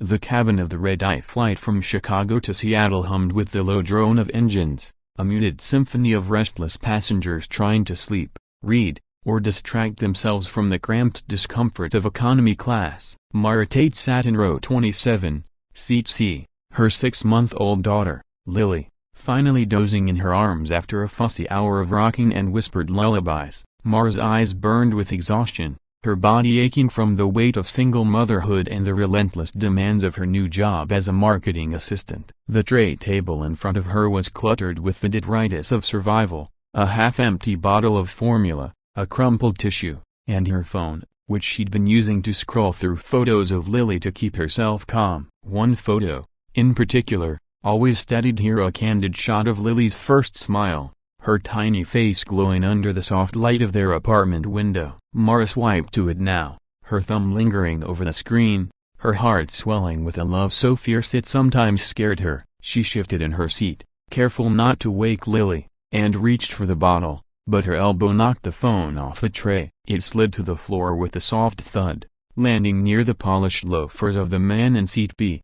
The cabin of the red-eye flight from Chicago to Seattle hummed with the low drone of engines, a muted symphony of restless passengers trying to sleep, read, or distract themselves from the cramped discomforts of economy class. Mara Tate sat in row 27, seat C, her 6-month-old daughter, Lily, finally dozing in her arms after a fussy hour of rocking and whispered lullabies. Mara's eyes burned with exhaustion, her body aching from the weight of single motherhood and the relentless demands of her new job as a marketing assistant. The tray table in front of her was cluttered with the detritus of survival, a half-empty bottle of formula, a crumpled tissue, and her phone, which she'd been using to scroll through photos of Lily to keep herself calm. One photo, in particular, always steadied her, a candid shot of Lily's first smile, her tiny face glowing under the soft light of their apartment window. Mara swiped to it now, her thumb lingering over the screen, her heart swelling with a love so fierce it sometimes scared her. She shifted in her seat, careful not to wake Lily, and reached for the bottle, but her elbow knocked the phone off the tray. It slid to the floor with a soft thud, landing near the polished loafers of the man in seat B.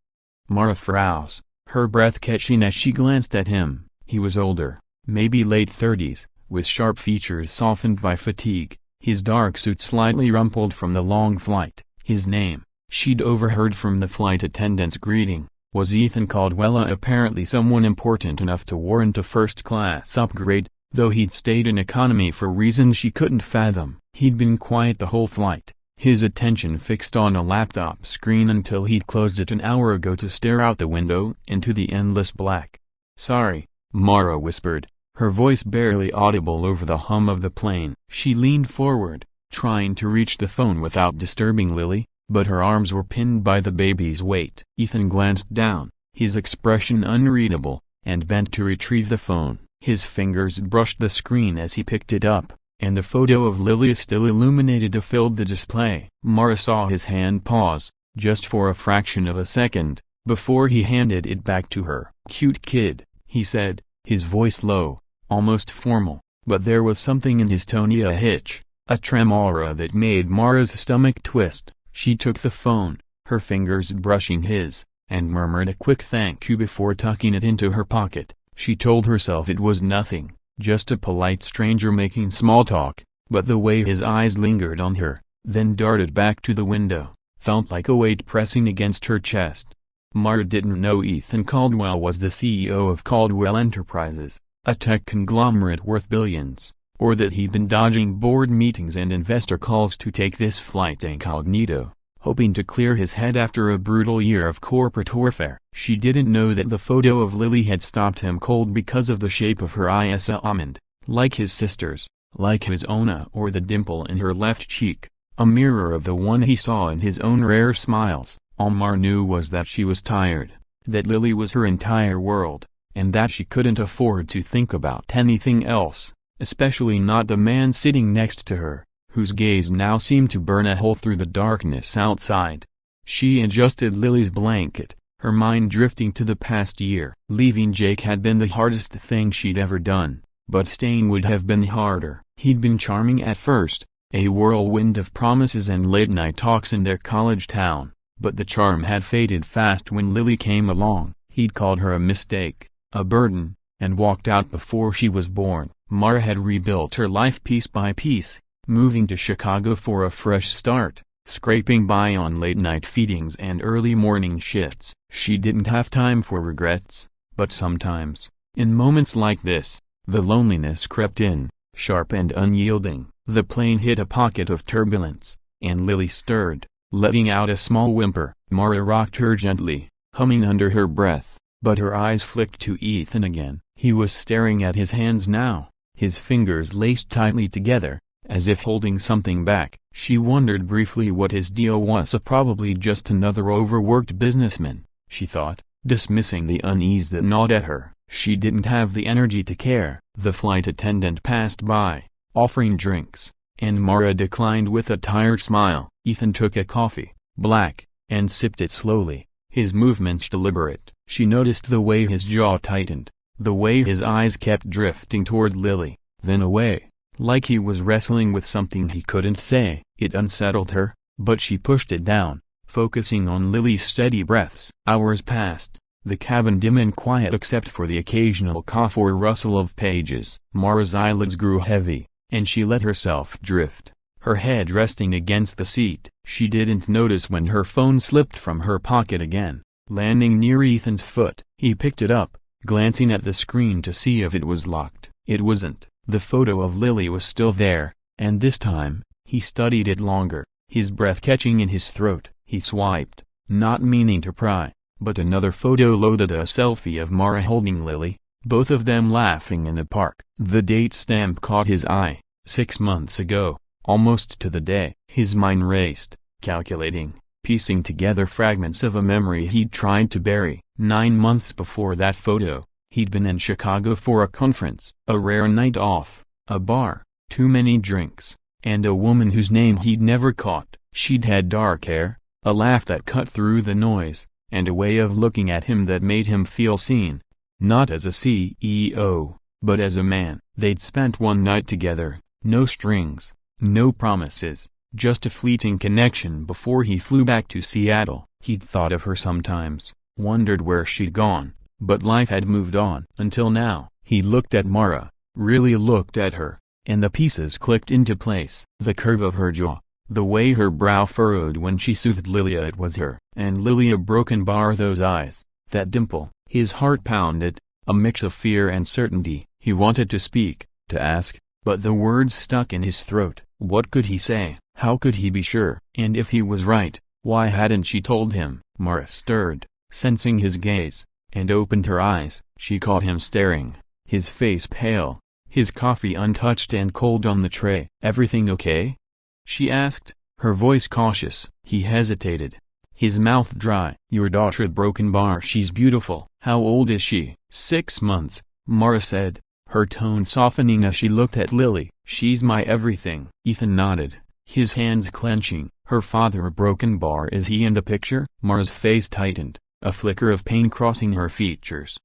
Mara froze, her breath catching as she glanced at him. He was older, maybe late 30s, with sharp features softened by fatigue, his dark suit slightly rumpled from the long flight. His name, she'd overheard from the flight attendant's greeting, was Ethan Caldwell, apparently someone important enough to warrant a first-class upgrade, though he'd stayed in economy for reasons she couldn't fathom. He'd been quiet the whole flight, his attention fixed on a laptop screen until he'd closed it an hour ago to stare out the window into the endless black. "Sorry," Mara whispered, her voice barely audible over the hum of the plane. She leaned forward, trying to reach the phone without disturbing Lily, but her arms were pinned by the baby's weight. Ethan glanced down, his expression unreadable, and bent to retrieve the phone. His fingers brushed the screen as he picked it up, and the photo of Lily still illuminated filled the display. Mara saw his hand pause, just for a fraction of a second, before he handed it back to her. "Cute kid," he said, his voice low, almost formal, but there was something in his tone, a hitch, a tremor that made Mara's stomach twist. She took the phone, her fingers brushing his, and murmured a quick thank you before tucking it into her pocket. She told herself it was nothing, just a polite stranger making small talk, but the way his eyes lingered on her, then darted back to the window, felt like a weight pressing against her chest. Mara didn't know Ethan Caldwell was the CEO of Caldwell Enterprises, a tech conglomerate worth billions, or that he'd been dodging board meetings and investor calls to take this flight incognito, hoping to clear his head after a brutal year of corporate warfare. She didn't know that the photo of Lily had stopped him cold because of the shape of her eyes, almond, like his sister's, like his own, or the dimple in her left cheek, a mirror of the one he saw in his own rare smiles. All Mara knew was that she was tired, that Lily was her entire world, and that she couldn't afford to think about anything else, especially not the man sitting next to her, whose gaze now seemed to burn a hole through the darkness outside. She adjusted Lily's blanket, her mind drifting to the past year. Leaving Jake had been the hardest thing she'd ever done, but staying would have been harder. He'd been charming at first, a whirlwind of promises and late-night talks in their college town, but the charm had faded fast when Lily came along. He'd called her a mistake, a burden, and walked out before she was born. Mara had rebuilt her life piece by piece, moving to Chicago for a fresh start, scraping by on late-night feedings and early morning shifts. She didn't have time for regrets, but sometimes, in moments like this, the loneliness crept in, sharp and unyielding. The plane hit a pocket of turbulence, and Lily stirred, letting out a small whimper. Mara rocked her gently, humming under her breath, but her eyes flicked to Ethan again. He was staring at his hands now, his fingers laced tightly together, as if holding something back. She wondered briefly what his deal was. Probably just another overworked businessman, she thought, dismissing the unease that gnawed at her. She didn't have the energy to care. The flight attendant passed by, offering drinks, and Mara declined with a tired smile. Ethan took a coffee, black, and sipped it slowly, his movements deliberate. She noticed the way his jaw tightened, the way his eyes kept drifting toward Lily, then away, like he was wrestling with something he couldn't say. It unsettled her, but she pushed it down, focusing on Lily's steady breaths. Hours passed, the cabin dim and quiet except for the occasional cough or rustle of pages. Mara's eyelids grew heavy, and she let herself drift, her head resting against the seat. She didn't notice when her phone slipped from her pocket again, landing near Ethan's foot. He picked it up, glancing at the screen to see if it was locked. It wasn't. The photo of Lily was still there, and this time, he studied it longer, his breath catching in his throat. He swiped, not meaning to pry, but another photo loaded, a selfie of Mara holding Lily, both of them laughing in the park. The date stamp caught his eye, 6 months ago, almost to the day. His mind raced, calculating, piecing together fragments of a memory he'd tried to bury. 9 months before that photo, he'd been in Chicago for a conference, a rare night off, a bar, too many drinks, and a woman whose name he'd never caught. She'd had dark hair, a laugh that cut through the noise, and a way of looking at him that made him feel seen. Not as a CEO, but as a man. They'd spent one night together, no strings, no promises, just a fleeting connection before he flew back to Seattle. He'd thought of her sometimes, wondered where she'd gone, but life had moved on. Until now, he looked at Mara, really looked at her, and the pieces clicked into place. The curve of her jaw, the way her brow furrowed when she soothed Lilia. It was her. And Lilia broken bar, those eyes, that dimple. His heart pounded, a mix of fear and certainty. He wanted to speak, to ask, but the words stuck in his throat. What could he say? How could he be sure? And if he was right, why hadn't she told him? Mara stirred, sensing his gaze, and opened her eyes. She caught him staring, his face pale, his coffee untouched and cold on the tray. "Everything okay?" she asked, her voice cautious. He hesitated, his mouth dry. "Your daughter broken bar. She's beautiful." "How old is she?" 6 months, Mara said, her tone softening as she looked at Lily. "She's my everything." Ethan nodded, his hands clenching. "Her father a broken bar. Is he in the picture?" Mara's face tightened, a flicker of pain crossing her features.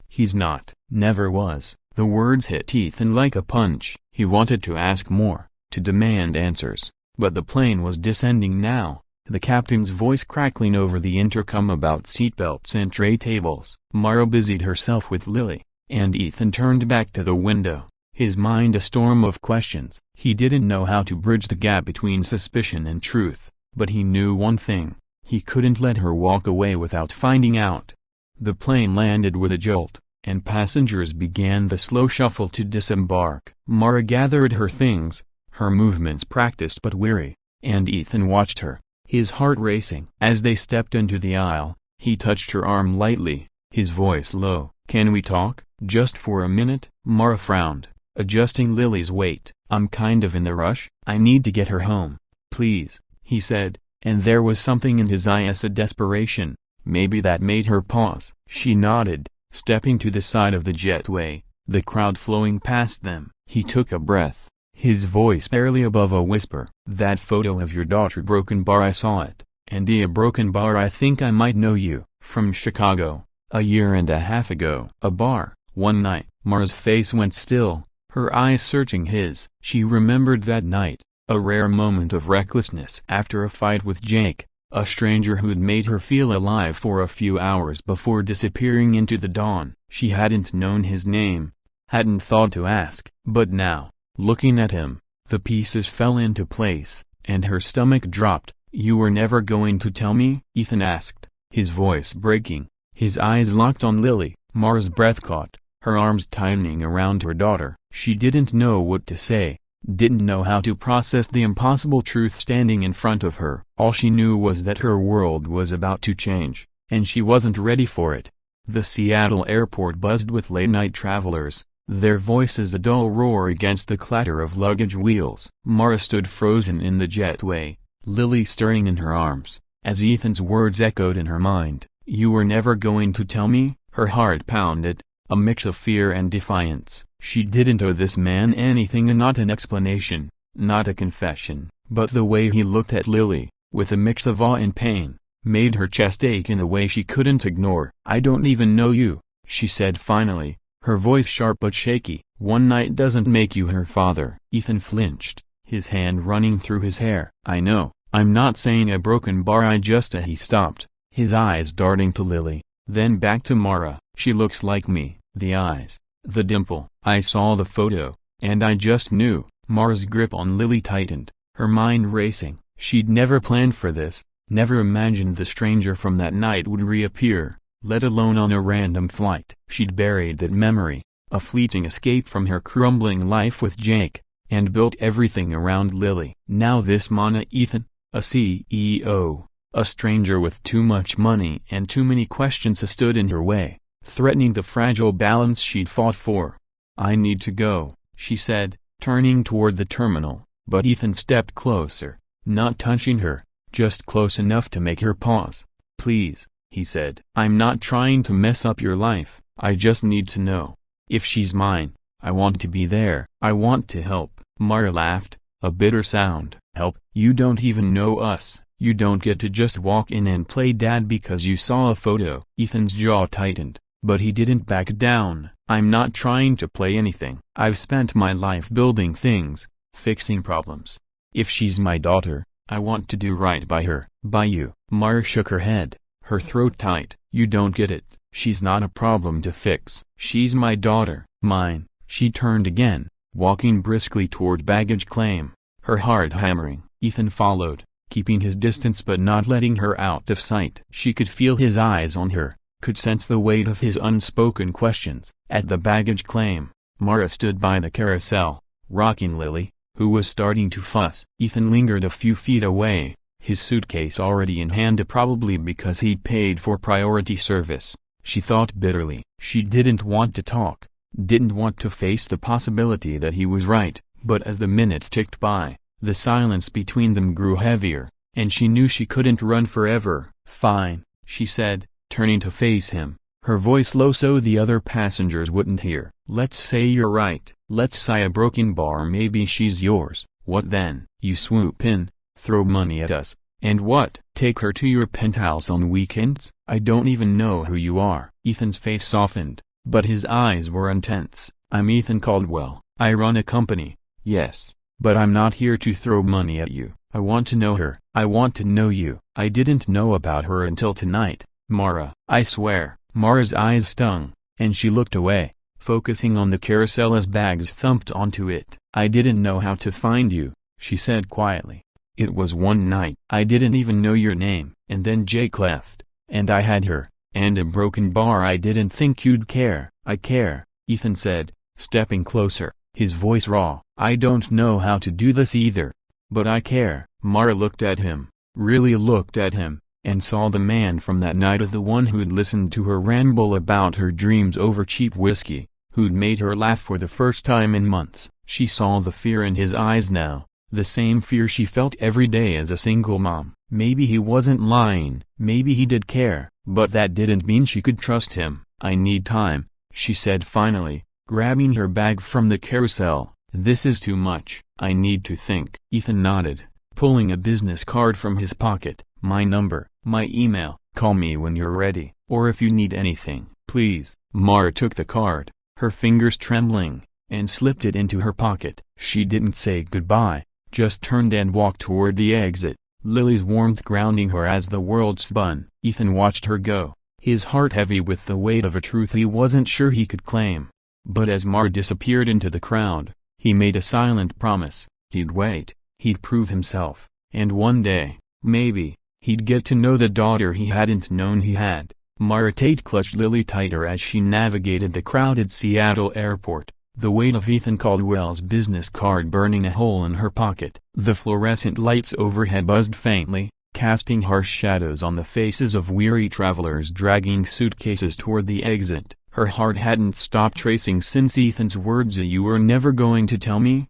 "He's not. Never was." The words hit Ethan like a punch. He wanted to ask more, to demand answers, but the plane was descending now, the captain's voice crackling over the intercom about seatbelts and tray tables. Mara busied herself with Lily, and Ethan turned back to the window, his mind a storm of questions. He didn't know how to bridge the gap between suspicion and truth, but he knew one thing: he couldn't let her walk away without finding out. The plane landed with a jolt, and passengers began the slow shuffle to disembark. Mara gathered her things, her movements practiced but weary, and Ethan watched her, his heart racing. As they stepped into the aisle, he touched her arm lightly, his voice low. "Can we talk, just for a minute?" Mara frowned, adjusting Lily's weight. "I'm kind of in the rush. I need to get her home." "Please," he said, and there was something in his eyes, a desperation. Maybe that made her pause. She nodded, stepping to the side of the jetway, the crowd flowing past them. He took a breath, his voice barely above a whisper. "That photo of your daughter broken bar, I saw it. And the broken bar, I think I might know you. From Chicago, a year and a half ago." "A bar, one night." Mara's face went still, her eyes searching his. She remembered that night, a rare moment of recklessness after a fight with Jake, a stranger who'd made her feel alive for a few hours before disappearing into the dawn. She hadn't known his name, hadn't thought to ask. But now, looking at him, the pieces fell into place, and her stomach dropped. "You were never going to tell me?" Ethan asked, his voice breaking, his eyes locked on Lily. Mara's breath caught, her arms tightening around her daughter. She didn't know what to say, didn't know how to process the impossible truth standing in front of her. All she knew was that her world was about to change, and she wasn't ready for it. The Seattle airport buzzed with late-night travelers, their voices a dull roar against the clatter of luggage wheels. Mara stood frozen in the jetway, Lily stirring in her arms, as Ethan's words echoed in her mind. "You were never going to tell me?" Her heart pounded, a mix of fear and defiance. She didn't owe this man anything, and not an explanation, not a confession, but the way he looked at Lily, with a mix of awe and pain, made her chest ache in a way she couldn't ignore. "I don't even know you," she said finally, her voice sharp but shaky. "One night doesn't make you her father." Ethan flinched, his hand running through his hair. I know, I'm not saying a broken bar, He stopped, his eyes darting to Lily, then back to Mara. She looks like me, the eyes, the dimple. I saw the photo, and I just knew. Mara's grip on Lily tightened, her mind racing. She'd never planned for this, never imagined the stranger from that night would reappear, let alone on a random flight. She'd buried that memory, a fleeting escape from her crumbling life with Jake, and built everything around Lily. Now this Mana Ethan, a CEO, a stranger with too much money and too many questions stood in her way, threatening the fragile balance she'd fought for. I need to go, she said, turning toward the terminal, but Ethan stepped closer, not touching her, just close enough to make her pause. Please, he said. I'm not trying to mess up your life, I just need to know. If she's mine, I want to be there. I want to help. Mara laughed, a bitter sound. Help? You don't even know us. You don't get to just walk in and play dad because you saw a photo. Ethan's jaw tightened, but he didn't back down. I'm not trying to play anything. I've spent my life building things, fixing problems. If she's my daughter, I want to do right by her. By you. Mara shook her head, her throat tight. You don't get it. She's not a problem to fix. She's my daughter. Mine. She turned again, walking briskly toward baggage claim, her heart hammering. Ethan followed, keeping his distance but not letting her out of sight. She could feel his eyes on her, could sense the weight of his unspoken questions. At the baggage claim, Mara stood by the carousel, rocking Lily, who was starting to fuss. Ethan lingered a few feet away, his suitcase already in hand, probably because he'd paid for priority service. She thought bitterly. She didn't want to talk, didn't want to face the possibility that he was right, but as the minutes ticked by, the silence between them grew heavier, and she knew she couldn't run forever. Fine, she said, turning to face him, her voice low so the other passengers wouldn't hear. Let's say you're right. Let's say a broken bar, maybe she's yours. What then? You swoop in, throw money at us, and what? Take her to your penthouse on weekends? I don't even know who you are. Ethan's face softened, but his eyes were intense. I'm Ethan Caldwell. I run a company, yes, but I'm not here to throw money at you. I want to know her. I want to know you. I didn't know about her until tonight, Mara. I swear. Mara's eyes stung, and she looked away, focusing on the carousel as bags thumped onto it. I didn't know how to find you, she said quietly. It was one night. I didn't even know your name. And then Jake left, and I had her, and a broken bar. I didn't think you'd care. I care, Ethan said, stepping closer, his voice raw. I don't know how to do this either, but I care. Mara looked at him, really looked at him, and saw the man from that night, of the one who'd listened to her ramble about her dreams over cheap whiskey, who'd made her laugh for the first time in months. She saw the fear in his eyes now, the same fear she felt every day as a single mom. Maybe he wasn't lying, maybe he did care, but that didn't mean she could trust him. I need time, she said finally, grabbing her bag from the carousel. This is too much. I need to think. Ethan nodded, pulling a business card from his pocket. My number, my email. Call me when you're ready, or if you need anything, please. Mara took the card, her fingers trembling, and slipped it into her pocket. She didn't say goodbye, just turned and walked toward the exit, Lily's warmth grounding her as the world spun. Ethan watched her go, his heart heavy with the weight of a truth he wasn't sure he could claim. But as Mara disappeared into the crowd, he made a silent promise. He'd wait, he'd prove himself, and one day, maybe, he'd get to know the daughter he hadn't known he had. Mara Tate clutched Lily tighter as she navigated the crowded Seattle airport, the weight of Ethan Caldwell's business card burning a hole in her pocket. The fluorescent lights overhead buzzed faintly, casting harsh shadows on the faces of weary travelers dragging suitcases toward the exit. Her heart hadn't stopped racing since Ethan's words, "You were never going to tell me?"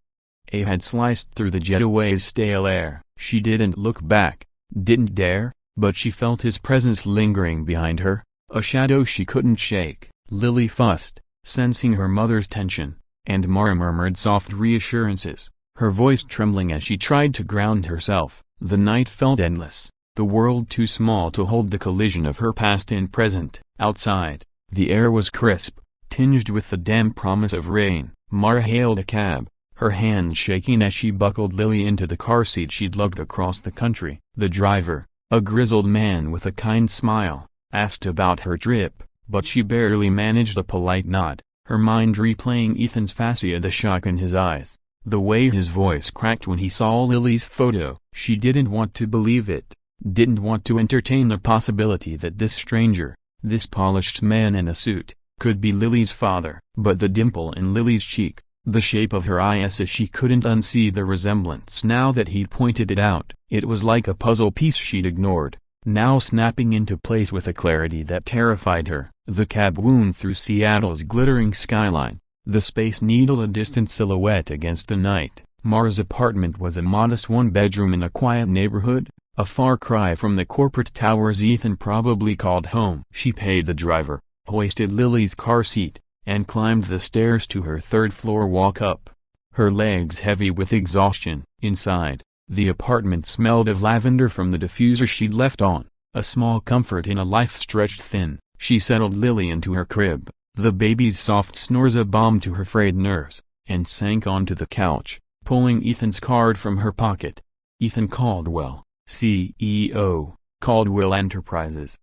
Had sliced through the jetaway's stale air. She didn't look back, didn't dare, but she felt his presence lingering behind her, a shadow she couldn't shake. Lily fussed, sensing her mother's tension, and Mara murmured soft reassurances, her voice trembling as she tried to ground herself. The night felt endless, the world too small to hold the collision of her past and present. Outside, the air was crisp, tinged with the damp promise of rain. Mara hailed a cab, her hand shaking as she buckled Lily into the car seat she'd lugged across the country. The driver, a grizzled man with a kind smile, asked about her trip, but she barely managed a polite nod, her mind replaying Ethan's fascia, the shock in his eyes, the way his voice cracked when he saw Lily's photo. She didn't want to believe it, didn't want to entertain the possibility that this stranger, this polished man in a suit, could be Lily's father. But the dimple in Lily's cheek, the shape of her eyes, as she couldn't unsee the resemblance now that he'd pointed it out. It was like a puzzle piece she'd ignored, now snapping into place with a clarity that terrified her. The cab wound through Seattle's glittering skyline, the Space Needle a distant silhouette against the night. Mara's apartment was a modest one-bedroom in a quiet neighborhood, a far cry from the corporate towers Ethan probably called home. She paid the driver, hoisted Lily's car seat, and climbed the stairs to her third-floor walk-up, her legs heavy with exhaustion. Inside, the apartment smelled of lavender from the diffuser she'd left on, a small comfort in a life stretched thin. She settled Lily into her crib, the baby's soft snores a balm to her frayed nerves, and sank onto the couch, pulling Ethan's card from her pocket. Ethan Caldwell, CEO, Caldwell Enterprises.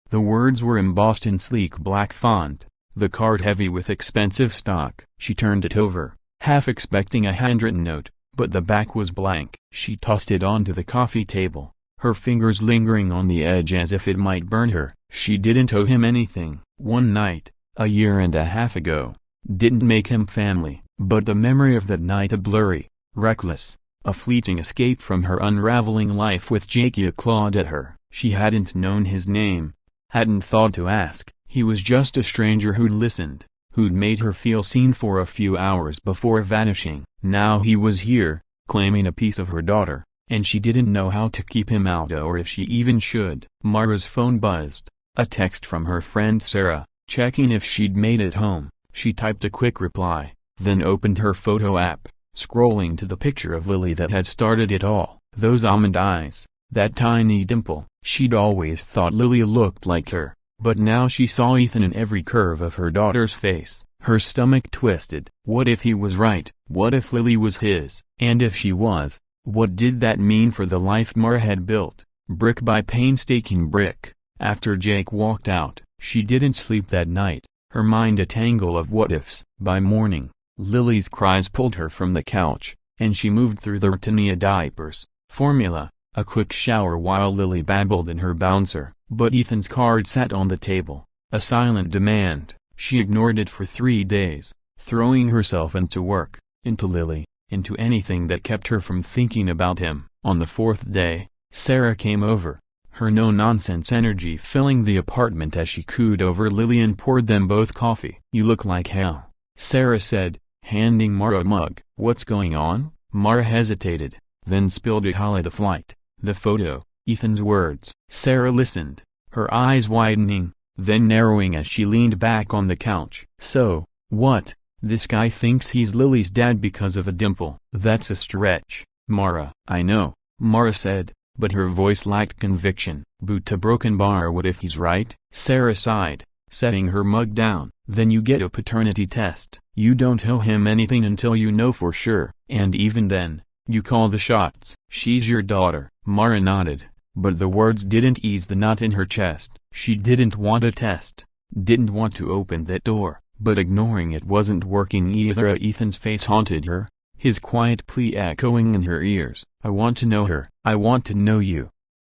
The words were embossed in sleek black font, the card heavy with expensive stock. She turned it over, half expecting a handwritten note, but the back was blank. She tossed it onto the coffee table, her fingers lingering on the edge as if it might burn her. She didn't owe him anything. One night, a year and a half ago, didn't make him family, but the memory of that night, a blurry, reckless, a fleeting escape from her unraveling life with Jakey, clawed at her. She hadn't known his name, hadn't thought to ask. He was just a stranger who'd listened, who'd made her feel seen for a few hours before vanishing. Now he was here, claiming a piece of her daughter, and she didn't know how to keep him out, or if she even should. Mara's phone buzzed, a text from her friend Sarah, checking if she'd made it home. She typed a quick reply, then opened her photo app, scrolling to the picture of Lily that had started it all. Those almond eyes, that tiny dimple. She'd always thought Lily looked like her, but now she saw Ethan in every curve of her daughter's face. Her stomach twisted. What if he was right? What if Lily was his? And if she was, what did that mean for the life Mara had built, brick by painstaking brick? After Jake walked out, she didn't sleep that night, her mind a tangle of what-ifs. By morning, Lily's cries pulled her from the couch, and she moved through the Rutenia diapers, formula, a quick shower while Lily babbled in her bouncer. But Ethan's card sat on the table, a silent demand. She ignored it for 3 days, throwing herself into work, into Lily, into anything that kept her from thinking about him. On the 4th day, Sarah came over, her no-nonsense energy filling the apartment as she cooed over Lily and poured them both coffee. "You look like hell," Sarah said, handing Mara a mug. "What's going on?" Mara hesitated, then spilled it all at the flight, the photo, Ethan's words. Sarah listened, her eyes widening, then narrowing as she leaned back on the couch. "So, what, this guy thinks he's Lily's dad because of a dimple?" "That's a stretch, Mara." "I know," Mara said, but her voice lacked conviction. "Boot a broken bar. What if he's right?" Sarah sighed, setting her mug down. "Then you get a paternity test. You don't owe him anything until you know for sure. And even then, you call the shots." "She's your daughter." Mara nodded, but the words didn't ease the knot in her chest. She didn't want a test, didn't want to open that door, but ignoring it wasn't working either. Ethan's face haunted her, his quiet plea echoing in her ears. "I want to know her. I want to know you."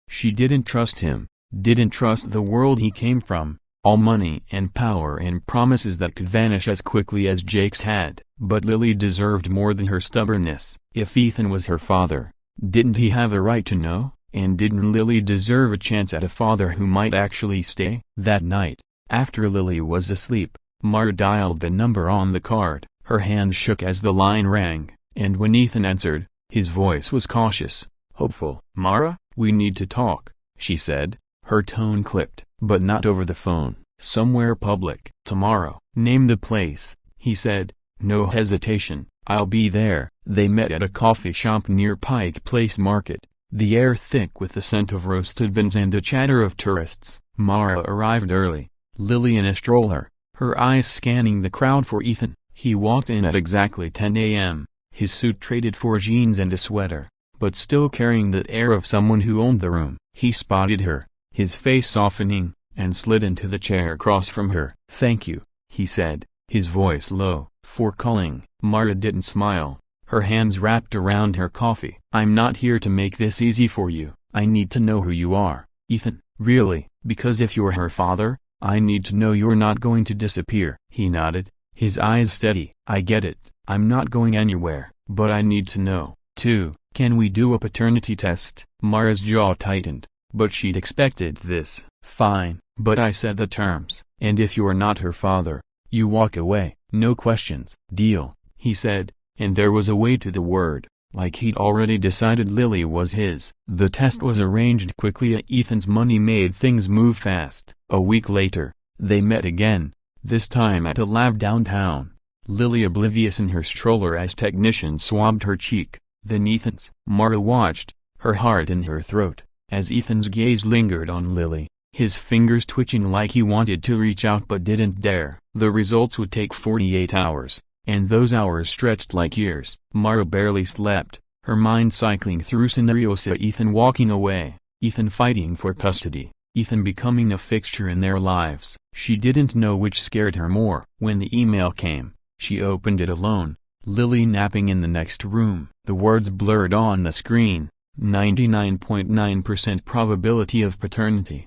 She didn't trust him, didn't trust the world he came from, all money and power and promises that could vanish as quickly as Jake's had. But Lily deserved more than her stubbornness. If Ethan was her father, didn't he have a right to know? And didn't Lily deserve a chance at a father who might actually stay? That night, after Lily was asleep, Mara dialed the number on the card. Her hand shook as the line rang, and when Ethan answered, his voice was cautious, hopeful. "Mara, we need to talk," she said, her tone clipped. "But not over the phone. Somewhere public." "Tomorrow." "Name the place," he said, no hesitation. "I'll be there." They met at a coffee shop near Pike Place Market, the air thick with the scent of roasted beans and the chatter of tourists. Mara arrived early, Lily in a stroller, her eyes scanning the crowd for Ethan. He walked in at exactly 10 a.m., his suit traded for jeans and a sweater, but still carrying that air of someone who owned the room. He spotted her, his face softening, and slid into the chair across from her. "Thank you," he said, his voice low, "for calling." Mara didn't smile, her hands wrapped around her coffee. "I'm not here to make this easy for you. I need to know who you are, Ethan." "Really? Because if you're her father, I need to know you're not going to disappear." He nodded, his eyes steady. "I get it. I'm not going anywhere, but I need to know, too. Can we do a paternity test?" Mara's jaw tightened, but she'd expected this. "Fine, but I set the terms, and if you're not her father, you walk away, no questions." "Deal," he said, and there was a weight to the word, like he'd already decided Lily was his. The test was arranged quickly. Ethan's money made things move fast. A week later, they met again, this time at a lab downtown. Lily oblivious in her stroller as technicians swabbed her cheek, then Ethan's. Mara watched, her heart in her throat, as Ethan's gaze lingered on Lily, his fingers twitching like he wanted to reach out but didn't dare. The results would take 48 hours, and those hours stretched like years. Mara barely slept, her mind cycling through scenarios: Ethan walking away, Ethan fighting for custody, Ethan becoming a fixture in their lives. She didn't know which scared her more. When the email came, she opened it alone, Lily napping in the next room. The words blurred on the screen: 99.9% probability of paternity.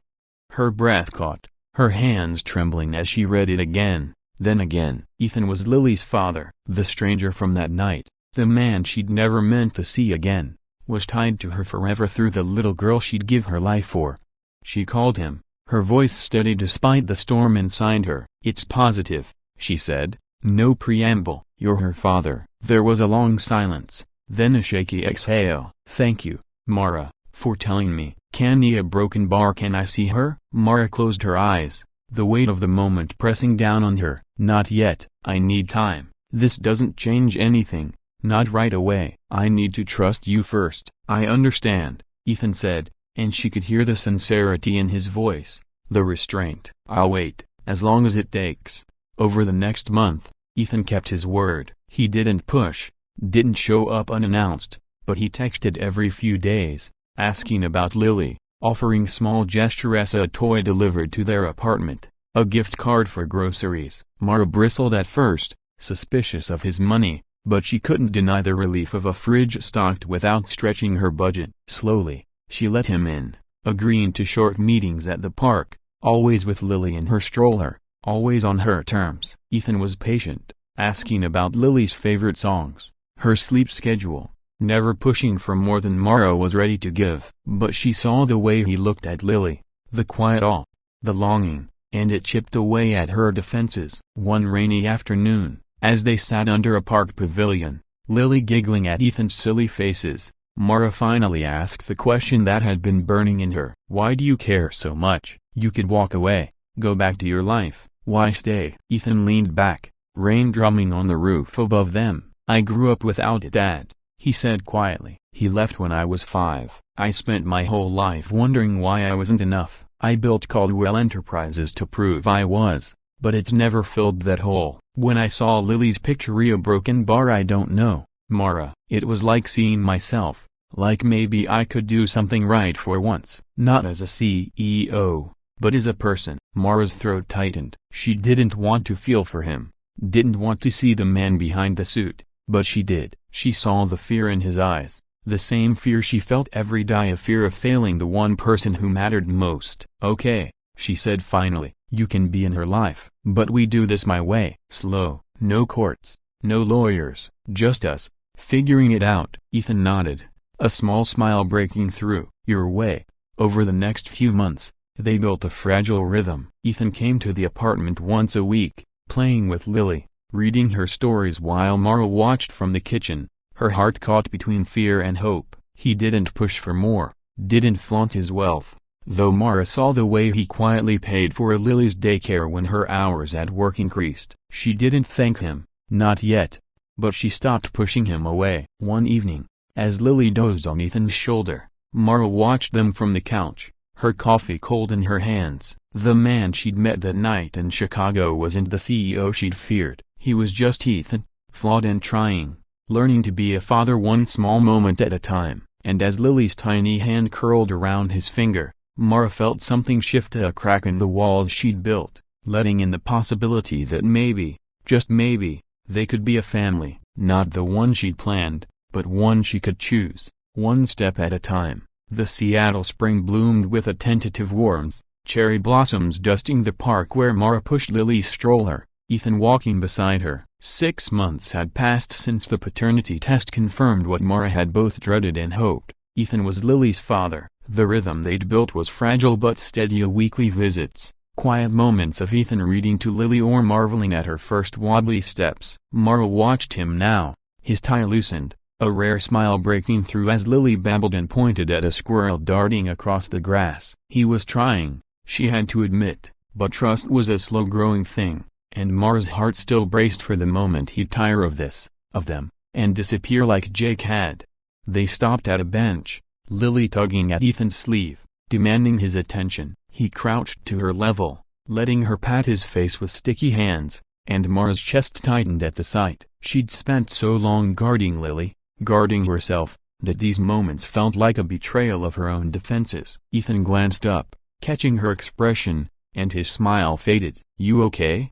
Her breath caught, her hands trembling as she read it again, then again. Ethan was Lily's father. The stranger from that night, the man she'd never meant to see again, was tied to her forever through the little girl she'd give her life for. She called him, her voice steady despite the storm inside her. "It's positive," she said, no preamble. "You're her father." There was a long silence, then a shaky exhale. "Thank you, Mara, for telling me." "Can a broken bar? Can I see her?" Mara closed her eyes, the weight of the moment pressing down on her. "Not yet. I need time. This doesn't change anything. Not right away. I need to trust you first." "I understand," Ethan said, and she could hear the sincerity in his voice, the restraint. "I'll wait, as long as it takes." Over the next month, Ethan kept his word. He didn't push, didn't show up unannounced, but he texted every few days, asking about Lily, offering small gestures: a toy delivered to their apartment, a gift card for groceries. Mara bristled at first, suspicious of his money, but she couldn't deny the relief of a fridge stocked without stretching her budget. Slowly, she let him in, agreeing to short meetings at the park, always with Lily in her stroller, always on her terms. Ethan was patient, asking about Lily's favorite songs, her sleep schedule, never pushing for more than Mara was ready to give. But she saw the way he looked at Lily, the quiet awe, the longing, and it chipped away at her defenses. One rainy afternoon, as they sat under a park pavilion, Lily giggling at Ethan's silly faces, Mara finally asked the question that had been burning in her. "Why do you care so much? You could walk away, go back to your life. Why stay?" Ethan leaned back, rain drumming on the roof above them. "I grew up without a dad," he said quietly. "He left when I was 5. I spent my whole life wondering why I wasn't enough. I built Caldwell Enterprises to prove I was, but it's never filled that hole. When I saw Lily's picture, a broken bar, I don't know, Mara, it was like seeing myself, like maybe I could do something right for once. Not as a CEO, but as a person." Mara's throat tightened. She didn't want to feel for him, didn't want to see the man behind the suit, but she did. She saw the fear in his eyes, the same fear she felt every day, a fear of failing the one person who mattered most. "Okay," she said finally, "you can be in her life, but we do this my way. Slow, no courts, no lawyers, just us, figuring it out." Ethan nodded, a small smile breaking through. "Your way." Over the next few months, they built a fragile rhythm. Ethan came to the apartment once a week, playing with Lily, reading her stories while Mara watched from the kitchen, her heart caught between fear and hope. He didn't push for more, didn't flaunt his wealth, though Mara saw the way he quietly paid for Lily's daycare when her hours at work increased. She didn't thank him, not yet, but she stopped pushing him away. One evening, as Lily dozed on Ethan's shoulder, Mara watched them from the couch, her coffee cold in her hands. The man she'd met that night in Chicago wasn't the CEO she'd feared. He was just Ethan, flawed and trying, learning to be a father one small moment at a time. And as Lily's tiny hand curled around his finger, Mara felt something shift, a crack in the walls she'd built, letting in the possibility that maybe, just maybe, they could be a family. Not the one she'd planned, but one she could choose, one step at a time. The Seattle spring bloomed with a tentative warmth, cherry blossoms dusting the park where Mara pushed Lily's stroller, Ethan walking beside her. 6 months had passed since the paternity test confirmed what Mara had both dreaded and hoped. Ethan was Lily's father. The rhythm they'd built was fragile but steady. Weekly visits, quiet moments of Ethan reading to Lily or marveling at her first wobbly steps. Mara watched him now, his tie loosened, a rare smile breaking through as Lily babbled and pointed at a squirrel darting across the grass. He was trying, she had to admit, but trust was a slow-growing thing, and Mara's heart still braced for the moment he'd tire of this, of them, and disappear like Jake had. They stopped at a bench, Lily tugging at Ethan's sleeve, demanding his attention. He crouched to her level, letting her pat his face with sticky hands, and Mara's chest tightened at the sight. She'd spent so long guarding Lily, guarding herself, that these moments felt like a betrayal of her own defenses. Ethan glanced up, catching her expression, and his smile faded. "You okay?"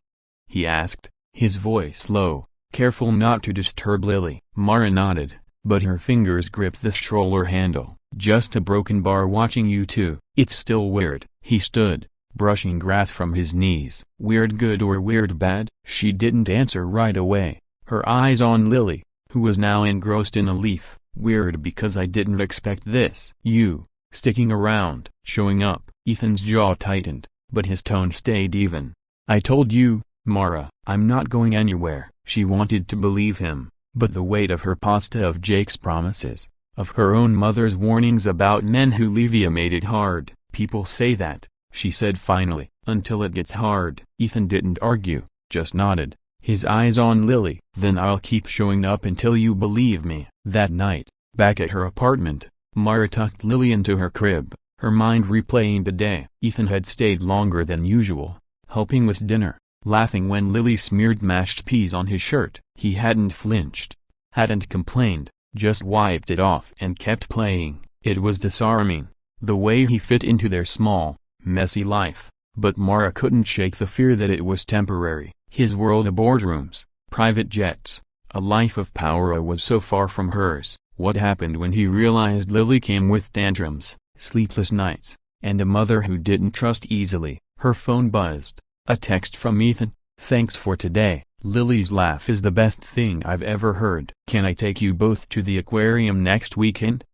he asked, his voice low, careful not to disturb Lily. Mara nodded, but her fingers gripped the stroller handle. "Just a broken bar watching you two." "It's still weird." He stood, brushing grass from his knees. "Weird good or weird bad?" She didn't answer right away, her eyes on Lily, who was now engrossed in a leaf. "Weird because I didn't expect this." "You, sticking around, showing up." Ethan's jaw tightened, but his tone stayed even. "I told you, Mara, I'm not going anywhere." She wanted to believe him, but the weight of her pasta, of Jake's promises, of her own mother's warnings about men who leave you, made it hard. "People say that," she said finally, "until it gets hard." Ethan didn't argue, just nodded, his eyes on Lily. "Then I'll keep showing up until you believe me." That night, back at her apartment, Mara tucked Lily into her crib, her mind replaying the day. Ethan had stayed longer than usual, helping with dinner, laughing when Lily smeared mashed peas on his shirt. He hadn't flinched, hadn't complained, just wiped it off and kept playing. It was disarming, the way he fit into their small, messy life, but Mara couldn't shake the fear that it was temporary. His world of boardrooms, private jets, a life of power was so far from hers. What happened when he realized Lily came with tantrums, sleepless nights, and a mother who didn't trust easily? Her phone buzzed. A text from Ethan. "Thanks for today. Lily's laugh is the best thing I've ever heard. Can I take you both to the aquarium next weekend?"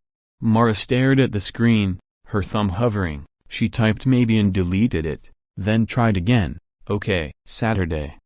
Mara stared at the screen, her thumb hovering. She typed maybe and deleted it, then tried again. "Okay, Saturday."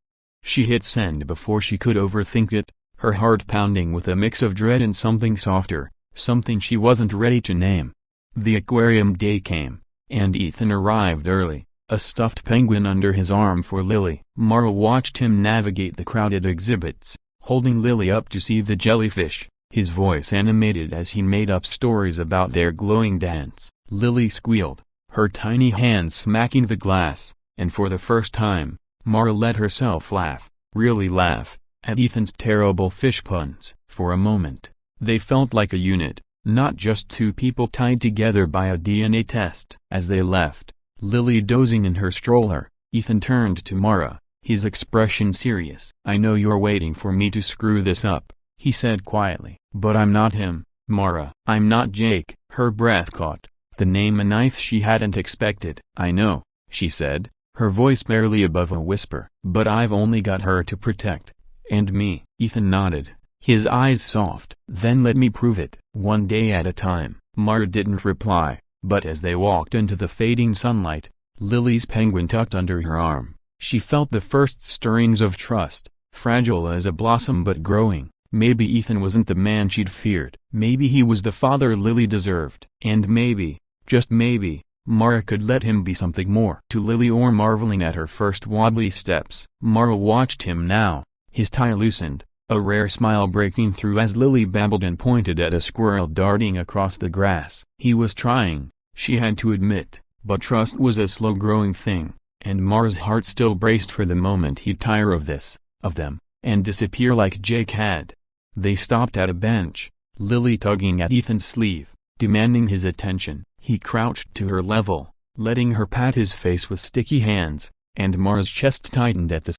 She hit send before she could overthink it, her heart pounding with a mix of dread and something softer, something she wasn't ready to name. The aquarium day came, and Ethan arrived early, a stuffed penguin under his arm for Lily. Mara watched him navigate the crowded exhibits, holding Lily up to see the jellyfish, his voice animated as he made up stories about their glowing dance. Lily squealed, her tiny hands smacking the glass, and for the first time, Mara let herself laugh, really laugh, at Ethan's terrible fish puns. For a moment, they felt like a unit, not just two people tied together by a DNA test. As they left, Lily dozing in her stroller, Ethan turned to Mara, his expression serious. "I know you're waiting for me to screw this up," he said quietly. "But I'm not him, Mara. I'm not Jake." Her breath caught, the name a knife she hadn't expected. "I know," she said, her voice barely above a whisper. "But I've only got her to protect. And me." Ethan nodded, his eyes soft. "Then let me prove it." "One day at a time." Mara didn't reply, but as they walked into the fading sunlight, Lily's penguin tucked under her arm, she felt the first stirrings of trust, fragile as a blossom but growing. Maybe Ethan wasn't the man she'd feared. Maybe he was the father Lily deserved. And maybe, just maybe, Mara could let him be something more to Lily, or marveling at her first wobbly steps. Mara watched him now, his tie loosened, a rare smile breaking through as Lily babbled and pointed at a squirrel darting across the grass. He was trying, she had to admit, but trust was a slow-growing thing, and Mara's heart still braced for the moment he'd tire of this, of them, and disappear like Jake had. They stopped at a bench, Lily tugging at Ethan's sleeve, demanding his attention. He crouched to her level, letting her pat his face with sticky hands, and Mara's chest tightened at the